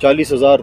40,000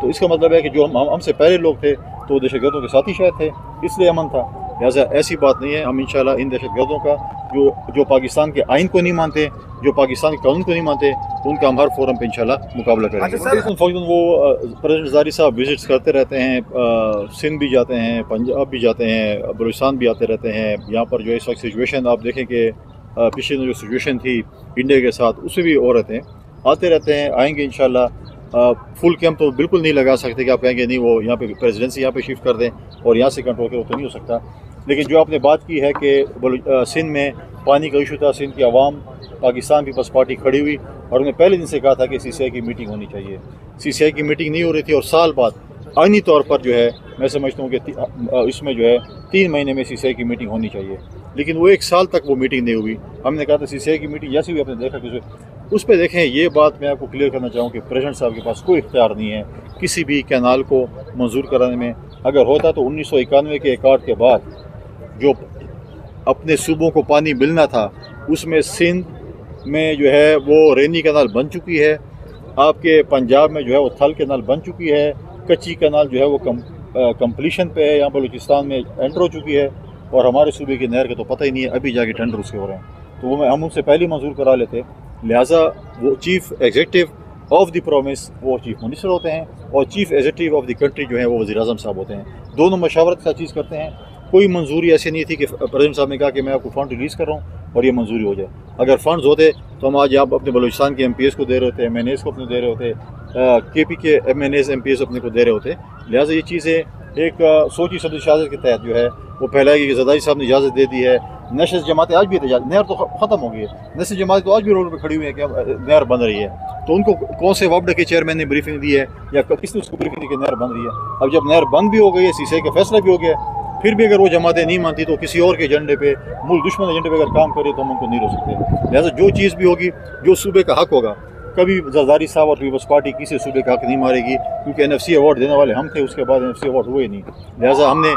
تو اس کا مطلب ہے کہ جو ہم سے پہلے لوگ تھے تو وہ دہشت گردوں کے ساتھی شاید تھے، اس لیے امن تھا. لہٰذا ایسی بات نہیں ہے. ہم انشاءاللہ ان دہشت گردوں کا جو پاکستان کے آئین کو نہیں مانتے، جو پاکستان کے قانون کو نہیں مانتے، ان کا ہم ہر فورم پہ انشاءاللہ مقابلہ کریں گے. فوجن وہ پریزیڈنٹ زرداری صاحب وزٹس کرتے رہتے ہیں، سندھ بھی جاتے ہیں، پنجاب بھی جاتے ہیں، بلوچستان بھی آتے رہتے ہیں. یہاں پر جو اس وقت سچویشن آپ دیکھیں کہ پچھلے جو سچویشن تھی انڈیا کے ساتھ، اس میں بھی اور رہتے ہیں، آتے رہتے ہیں، آئیں گے انشاءاللہ. فل کیمپ تو بالکل نہیں لگا سکتے کہ آپ کہیں گے نہیں وہ یہاں پہ پریزیڈنسی یہاں پہ شفٹ کر دیں اور یہاں سے کنٹرول کریں، تو نہیں ہو سکتا. لیکن جو آپ نے بات کی ہے کہ سندھ میں پانی کا ایشو تھا، سندھ کی عوام پاکستان پیپلز پارٹی کھڑی ہوئی اور انہوں نے پہلے دن سے کہا تھا کہ سی سی آئی کی میٹنگ ہونی چاہیے. سی سی آئی کی میٹنگ نہیں ہو رہی تھی اور سال بعد آئینی طور پر جو ہے میں سمجھتا ہوں کہ اس میں جو ہے 3 مہینے میں سی سی آئی کی میٹنگ ہونی چاہیے، لیکن وہ 1 سال تک وہ میٹنگ نہیں ہوئی. ہم نے کہا تھا سی سی آئی کی میٹنگ جیسی بھی آپ نے دیکھا کہ اس پہ دیکھیں. یہ بات میں آپ کو کلیئر کرنا چاہوں کہ پریزیڈنٹ صاحب کے پاس کوئی اختیار نہیں ہے کسی بھی کینال کو منظور کرانے میں. اگر ہوتا تو 1991 کے ایکارڈ کے بعد جو اپنے صوبوں کو پانی ملنا تھا اس میں سندھ میں جو ہے وہ رینی کینال بن چکی ہے، آپ کے پنجاب میں جو ہے وہ تھل کینال بن چکی ہے، کچی کینال جو ہے وہ کمپلیشن پہ ہے، یہاں بلوچستان میں انٹر ہو چکی ہے، اور ہمارے صوبے کی نہر کا تو پتہ ہی نہیں ہے، ابھی جا کے ٹینڈر اس کے ہو رہے ہیں. تو وہ ہم ان سے پہلے منظور کرا لیتے. لہٰذا وہ chief executive of the province وہ چیف منسٹر ہوتے ہیں اور chief executive of the country جو ہے وہ وزیر اعظم صاحب ہوتے ہیں. دونوں مشاورت کا چیز کرتے ہیں. کوئی منظوری ایسی نہیں تھی کہ پریزیڈنٹ صاحب نے کہا کہ میں آپ کو فنڈ ریلیز کر رہا ہوں اور یہ منظوری ہو جائے. اگر فنڈز ہوتے تو ہم آج آپ اپنے بلوچستان کے ایم پی ایس کو دے رہے ہوتے، ایم این ایس کو اپنے دے رہے ہوتے، K P K M N S M P S اپنے کو دے رہے ہوتے. لہٰذا یہ چیزیں ایک سوچی سمجھی سیاست کے تحت جو ہے وہ پھیلائے گی کہ زرداری صاحب نے اجازت دے دی ہے. نشست جماعتیں آج بھی نہر تو ختم ہو گئی ہے، نشست جماعتیں تو آج بھی روڈ پہ کھڑی ہوئی ہیں کہ نہر بن رہی ہے. تو ان کو کون سے وابڈا کے چیئرمین نے بریفنگ دی ہے یا کس نے اس کو بریفنگ دی کہ نہر بن رہی ہے؟ اب جب نہر بند بھی ہو گئی ہے، سی سی آئی کا فیصلہ بھی ہو گیا ہے، پھر بھی اگر وہ جماعتیں نہیں مانتی تو کسی اور کے ایجنڈے پہ، ملک دشمن ایجنڈے پہ اگر کام کرے تو ہم ان کو نہیں روک سکتے. لہٰذا جو چیز بھی ہوگی، جو صوبے کا حق ہوگا، کبھی زرداری صاحب اور پیپلز پارٹی کسی صوبے کا حق نہیں مارے گی، کیونکہ این ایف سی ایوارڈ دینے والے ہم تھے، اس کے بعد این ایف سی ایوارڈ ہوئے نہیں. لہٰذا ہم نے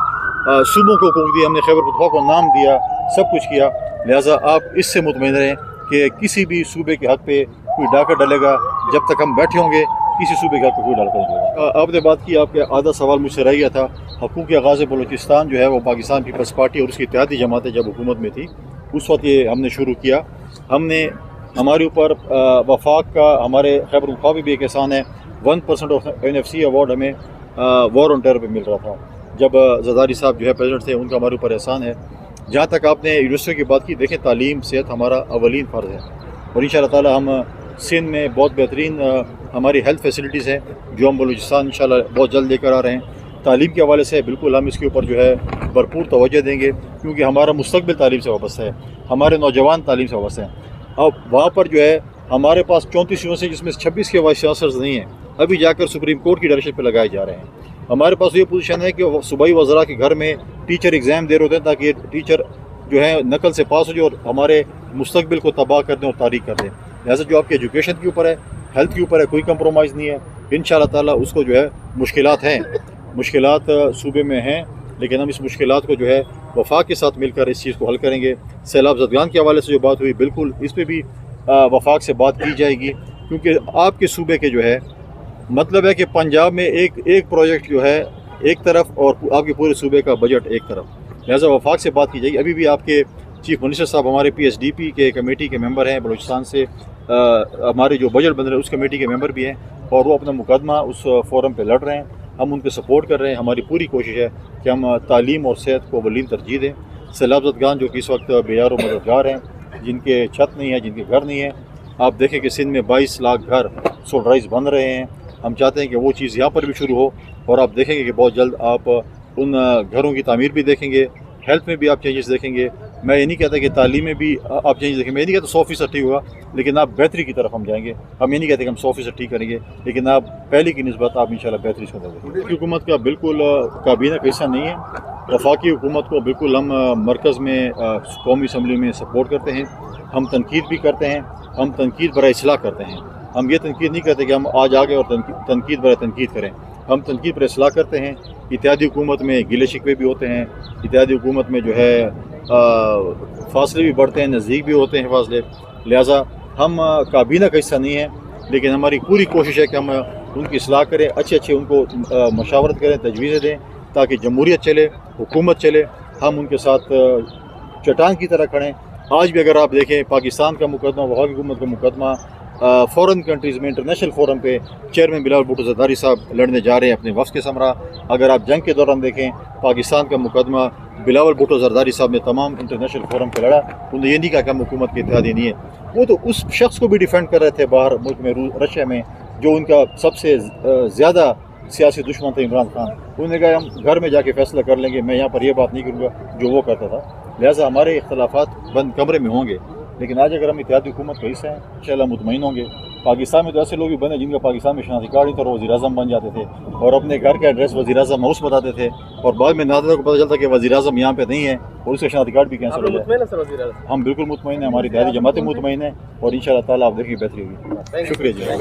صوبوں کو حقوق دیا، ہم نے خیبر پختونخوا کو نام دیا، سب کچھ کیا. لہٰذا آپ اس سے مطمئن رہیں کہ کسی بھی صوبے کے حق پہ کوئی ڈاکہ ڈالے گا جب تک ہم بیٹھے ہوں گے، کسی صوبے کے حق پہ کوئی ڈال کر نہیں ہوگا. آپ نے بات کی، آپ کا آدھا سوال مجھ سے رہ گیا تھا. حقوق آغاز بلوچستان جو ہے وہ پاکستان پیپلز پارٹی اور اس کی اتحادی جماعتیں جب حکومت میں تھی اس وقت یہ ہم نے شروع کیا. ہم نے ہمارے اوپر وفاق کا، ہمارے خیبر پختونخوا بھی ایک احسان ہے، 1% of N F C award ہمیں وار آن ٹیرر پہ مل رہا تھا جب زرداری صاحب جو ہے پریزیڈنٹ تھے. ان کا ہمارے اوپر احسان ہے. جہاں تک آپ نے یونیورسٹی کی بات کی، دیکھیں تعلیم صحت ہمارا اولین فرض ہے، اور انشاءاللہ تعالی ہم سندھ میں بہت بہترین ہماری ہیلتھ فیسلٹیز ہیں جو ہم بلوچستان انشاءاللہ بہت جلد لے کر آ رہے ہیں. تعلیم کے حوالے سے بالکل ہم اس کے اوپر جو ہے بھرپور توجہ دیں گے، کیونکہ ہمارا مستقبل تعلیم سے وابستہ ہے، ہمارے نوجوان تعلیم سے وابستہ ہیں. اب وہاں پر جو ہے ہمارے پاس 34 یونیورسٹی جس میں 26 کے وائس چانسلرز نہیں ہیں، ابھی جا کر سپریم کورٹ کی ڈائریکشن پہ لگائے جا رہے ہیں. ہمارے پاس یہ پوزیشن ہے کہ صوبائی وزراء کے گھر میں ٹیچر ایگزام دے رہے ہوتے ہیں تاکہ یہ ٹیچر جو ہے نقل سے پاس ہو جائے اور ہمارے مستقبل کو تباہ کر دیں اور تاریخ کر دیں. لہٰذا جو آپ کے ایجوکیشن کے اوپر ہے، ہیلتھ کے اوپر ہے، کوئی کمپرومائز نہیں ہے. انشاءاللہ تعالیٰ اس کو جو ہے مشکلات ہیں، مشکلات صوبے میں ہیں، لیکن ہم اس مشکلات کو جو ہے وفاق کے ساتھ مل کر اس چیز کو حل کریں گے. سیلاب زدگان کے حوالے سے جو بات ہوئی، بالکل اس پہ بھی وفاق سے بات کی جائے گی، کیونکہ آپ کے صوبے کے جو ہے مطلب ہے کہ پنجاب میں ایک پروجیکٹ جو ہے ایک طرف اور آپ کے پورے صوبے کا بجٹ ایک طرف. لہٰذا وفاق سے بات کی جائے گی. ابھی بھی آپ کے چیف منسٹر صاحب ہمارے پی ایس ڈی پی کے کمیٹی کے ممبر ہیں بلوچستان سے، ہمارے جو بجٹ بن رہے ہیں اس کمیٹی کے ممبر بھی ہیں، اور وہ اپنا مقدمہ اس فورم پہ لڑ رہے ہیں. ہم ان کے سپورٹ کر رہے ہیں. ہماری پوری کوشش ہے کہ ہم تعلیم اور صحت کو اولین ترجیح دیں. سیلاب زدگان جو کہ اس وقت بیار و مددگار ہیں، جن کے چھت نہیں ہے، جن کے گھر نہیں ہیں، آپ دیکھیں کہ سندھ میں 22 لاکھ گھر سولرائز بن رہے ہیں. ہم چاہتے ہیں کہ وہ چیز یہاں پر بھی شروع ہو، اور آپ دیکھیں گے کہ بہت جلد آپ ان گھروں کی تعمیر بھی دیکھیں گے، ہیلتھ میں بھی آپ چینجز دیکھیں گے. میں یہ نہیں کہتا کہ تعلیم میں بھی آپ چینج دیکھیں، میں یہ نہیں کہتا 100% ٹھیک ہوگا، لیکن آپ بہتری کی طرف ہم جائیں گے. ہم یہ نہیں کہتے کہ ہم 100% ٹھیک کریں گے، لیکن آپ پہلے کی نسبت آپ انشاءاللہ بہتری سے دیکھیں گے. حکومت کا بالکل کابینہ کا حصہ نہیں ہے. وفاقی حکومت کو بالکل ہم مرکز میں قومی اسمبلی میں سپورٹ کرتے ہیں. ہم تنقید بھی کرتے ہیں، ہم تنقید برائے اصلاح کرتے ہیں. ہم یہ تنقید نہیں کرتے کہ ہم آج آگے اور تنقید برائے تنقید کریں. ہم تنقید پر اصلاح کرتے ہیں. اتحادی حکومت میں گلے شکوے بھی ہوتے ہیں، اتحادی حکومت میں جو ہے فاصلے بھی بڑھتے ہیں، نزدیک بھی ہوتے ہیں فاصلے. لہٰذا ہم کابینہ کا حصہ نہیں ہیں، لیکن ہماری پوری کوشش ہے کہ ہم ان کی اصلاح کریں, اچھے ان کو مشاورت کریں, تجویزیں دیں تاکہ جمہوریت چلے, حکومت چلے. ہم ان کے ساتھ چٹان کی طرح کھڑے ہیں. آج بھی اگر آپ دیکھیں پاکستان کا مقدمہ, وفاقی حکومت کا مقدمہ فورن کنٹریز میں انٹرنیشنل فورم پہ چیئرمین بلاول بھٹو زرداری صاحب لڑنے جا رہے ہیں اپنے وفد کے سمراہ. اگر آپ جنگ کے دوران دیکھیں پاکستان کا مقدمہ بلاول بھٹو زرداری صاحب نے تمام انٹرنیشنل فورم پہ لڑا. انہوں نے یہ نہیں کہا کہ ہم حکومت کے اتحادی نہیں ہے. وہ تو اس شخص کو بھی ڈیفینڈ کر رہے تھے باہر ملک میں, رشیا میں, جو ان کا سب سے زیادہ سیاسی دشمن تھا عمران خان. انہوں نے کہا ہم گھر میں جا کے فیصلہ کر لیں گے, میں یہاں پر یہ بات نہیں کروں گا جو وہ کرتا تھا. لہٰذا ہمارے اختلافات بند کمرے میں ہوں گے, لیکن آج اگر ہم اتحادی حکومت کا حصہ ہیں انشاءاللہ مطمئن ہوں گے. پاکستان میں تو ایسے لوگ بھی بنے جن کا پاکستان میں شناختی کارڈ نہیں تھا اور وزیر اعظم بن جاتے تھے اور اپنے گھر کا ایڈریس وزیر اعظم ہاؤس بتاتے تھے, اور بعد میں نادرہ کو پتہ چلتا کہ وزیر اعظم یہاں پہ نہیں ہے اور اس کا شناختی کارڈ بھی کینسل ہو جائے. ہم بالکل مطمئن ہیں, ہماری اتحادی جماعتیں مطمئن ہیں, اور ان شاء اللہ تعالیٰ آپ دیکھیں بہتری ہوگی. شکریہ جی.